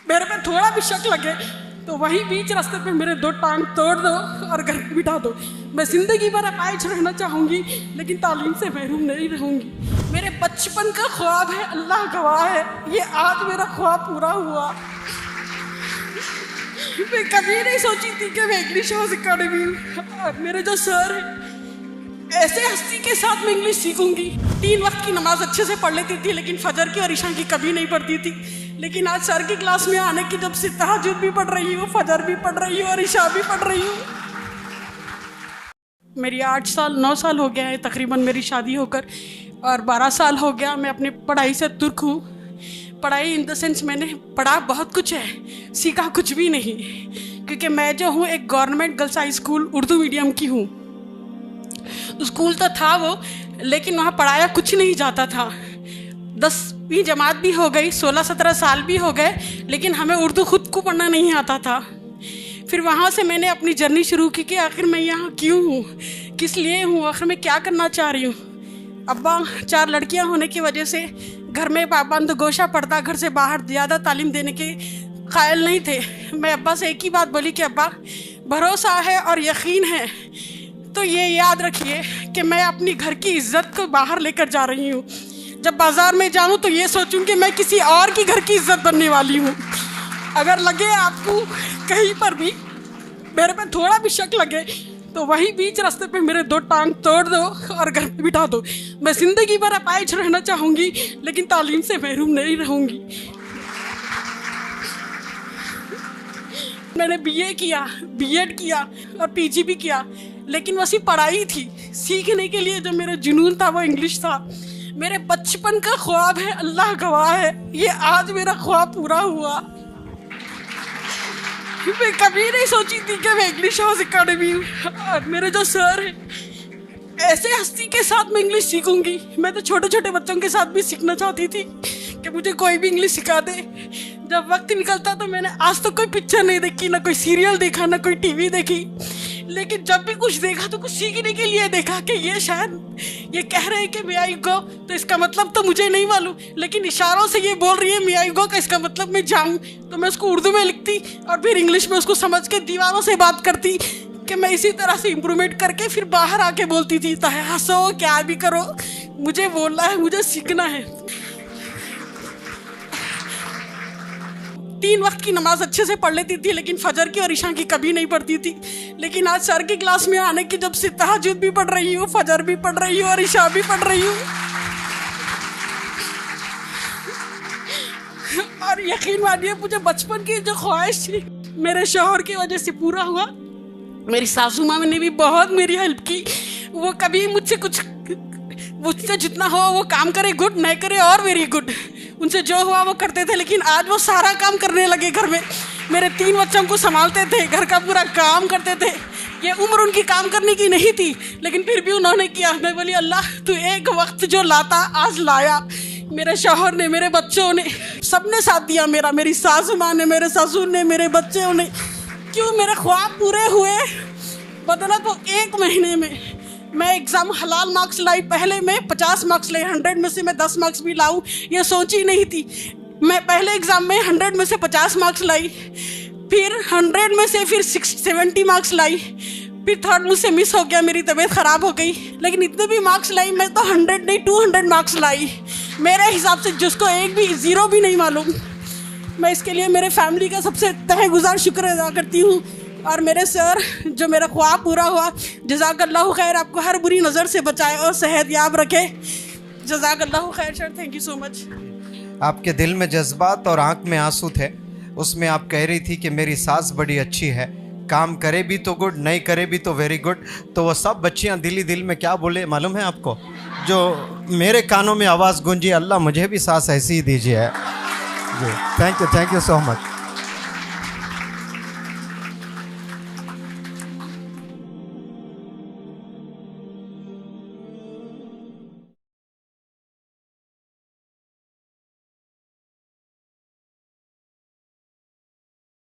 मेरे पे थोड़ा भी शक लगे तो वहीं बीच रास्ते पे मेरे 2 टांग तोड़ दो और घर पे बिठा दो। मैं जिंदगी भर अपाहिज रहना चाहूँगी लेकिन तालीम से महरूम नहीं रहूँगी। मेरे बचपन का ख्वाब है, अल्लाह गवाह है, ये आज मेरा ख्वाब पूरा हुआ। मैं कभी नहीं सोची थी कि मैं इंग्लिश हाउस अकेडमी और मेरे जो सर है ऐसे हस्ती के साथ मैं इंग्लिश सीखूंगी। 3 वक्त की नमाज अच्छे से पढ़ लेती थी लेकिन फजर की और ईशा की कभी नहीं पढ़ती थी। लेकिन आज सर की क्लास में आने की जब से तहज्जुद भी पढ़ रही हूँ, फजर भी पढ़ रही हूँ और ईशा भी पढ़ रही हूँ। मेरी 9 साल हो गया है तकरीबन मेरी शादी होकर और 12 साल हो गया मैं अपनी पढ़ाई से तुर्क हूँ। पढ़ाई इन द सेंस मैंने पढ़ा बहुत कुछ है, सीखा कुछ भी नहीं, क्योंकि मैं जो हूँ एक government girls high school Urdu medium की हूँ। स्कूल तो था वो लेकिन वहाँ पढ़ाया कुछ नहीं जाता था। 10वीं जमात भी हो गई, 16-17 साल भी हो गए लेकिन हमें उर्दू खुद को पढ़ना नहीं आता था। फिर वहाँ से मैंने अपनी जर्नी शुरू की कि आखिर मैं यहाँ क्यों हूँ, किस लिए हूँ, आखिर मैं क्या करना चाह रही हूँ। अब्बा 4 लड़कियाँ होने की वजह से घर में पाबंद गोशा पड़ता, घर से बाहर ज़्यादा तालीम देने के कायल नहीं थे। मैं अब्बा से एक ही बात बोली कि अब्बा भरोसा है और यकीन है तो ये याद रखिए कि मैं अपनी घर की इज्जत को बाहर लेकर जा रही हूँ। जब बाज़ार में जाऊँ तो ये सोचूं कि मैं किसी और की घर की इज्जत बनने वाली हूँ। अगर लगे आपको कहीं पर भी मेरे पे थोड़ा भी शक लगे तो वहीं बीच रास्ते पे मेरे 2 टांग तोड़ दो और घर पे बिठा दो। मैं ज़िंदगी भर अपाहिज रहना चाहूँगी लेकिन तालीम से महरूम नहीं रहूँगी। मैंने BA किया, B.Ed किया और PG भी किया लेकिन वो सिर्फ पढ़ाई थी। सीखने के लिए जो मेरा जुनून था वो इंग्लिश था। मेरे बचपन का ख्वाब है, अल्लाह गवाह है, ये आज मेरा ख्वाब पूरा हुआ। मैं कभी नहीं सोची थी कि मैं इंग्लिश हाउस अकेडमी और मेरे जो सर है ऐसे हस्ती के साथ मैं इंग्लिश सीखूंगी। मैं तो छोटे छोटे बच्चों के साथ भी सीखना चाहती थी कि मुझे कोई भी इंग्लिश सिखा दे। जब वक्त निकलता तो मैंने आज तक कोई पिक्चर नहीं देखी, ना कोई सीरियल देखा, ना कोई टीवी देखी, लेकिन जब भी कुछ देखा तो कुछ सीखने के लिए देखा कि ये शायद ये कह रहे हैं कि मे आई गो, तो इसका मतलब तो मुझे नहीं मालूम, लेकिन इशारों से ये बोल रही है मे आई गो का इसका मतलब मैं जाऊँ। तो मैं उसको उर्दू में लिखती और फिर इंग्लिश में उसको समझ के दीवारों से बात करती कि मैं इसी तरह से इम्प्रूवमेंट करके फिर बाहर आके बोलती थी। चाहे हंसो क्या भी करो, मुझे बोलना है, मुझे सीखना है। 3 वक्त की नमाज अच्छे से पढ़ लेती थी लेकिन फजर की और ईशा की कभी नहीं पढ़ती थी। लेकिन आज सर की क्लास में आने की जब से तहज्जुद भी पढ़ रही हूँ, फजर भी पढ़ रही हूँ और ईशा भी पढ़ रही हूँ। और यकीन मानिए मुझे बचपन की जो ख्वाहिश थी मेरे शौहर की वजह से पूरा हुआ। मेरी सासू माँ ने भी बहुत मेरी हेल्प की। वो कभी मुझसे जितना हो वो काम करे गुड, नहीं करे और वेरी गुड। उनसे जो हुआ वो करते थे लेकिन आज वो सारा काम करने लगे। घर में मेरे 3 बच्चों को संभालते थे, घर का पूरा काम करते थे। ये उम्र उनकी काम करने की नहीं थी लेकिन फिर भी उन्होंने किया। मैं बोली अल्लाह तू एक वक्त जो लाता आज लाया। मेरे शौहर ने, मेरे बच्चों ने, सबने साथ दिया मेरा। मेरी सासू माँ ने, मेरे ससुर ने, मेरे बच्चों ने। क्यों मेरे ख्वाब पूरे हुए बदला तो 1 महीने में। मैं एग्ज़ाम हलाल मार्क्स लाई। पहले मैं 50 मार्क्स लाए, 100 में से मैं 10 मार्क्स भी लाऊं ये सोची नहीं थी। मैं पहले एग्ज़ाम में 100 में से 50 मार्क्स लाई, फिर 100 में से फिर 70 मार्क्स लाई, फिर 3rd मुझसे मिस हो गया, मेरी तबीयत ख़राब हो गई। लेकिन इतने भी मार्क्स लाई मैं तो 100 नहीं 200 मार्क्स लाई मेरे हिसाब से, जिसको एक भी 0 भी नहीं मालूम। मैं इसके लिए मेरे फैमिली का सबसे तहेगुज़ार शुक्र अदा करती हूँ। और मेरे सर जो मेरा ख्वाब पूरा हुआ, जज़ाकल्लाहु खैर, आपको हर बुरी नज़र से बचाए और सेहत याब रखे। जज़ाकल्लाहु खैर sir, thank you so much. आपके दिल में जज्बात और आंख में आंसू थे। उसमें आप कह रही थी कि मेरी सास बड़ी अच्छी है, काम करे भी तो गुड, नहीं करे भी तो वेरी गुड। तो वो सब बच्चियां दिल ही दिल में क्या बोले मालूम है आपको? जो मेरे कानों में आवाज़ गूंजी, अल्लाह मुझे भी सास ऐसी ही दीजिए। जी थैंक यू सो मच।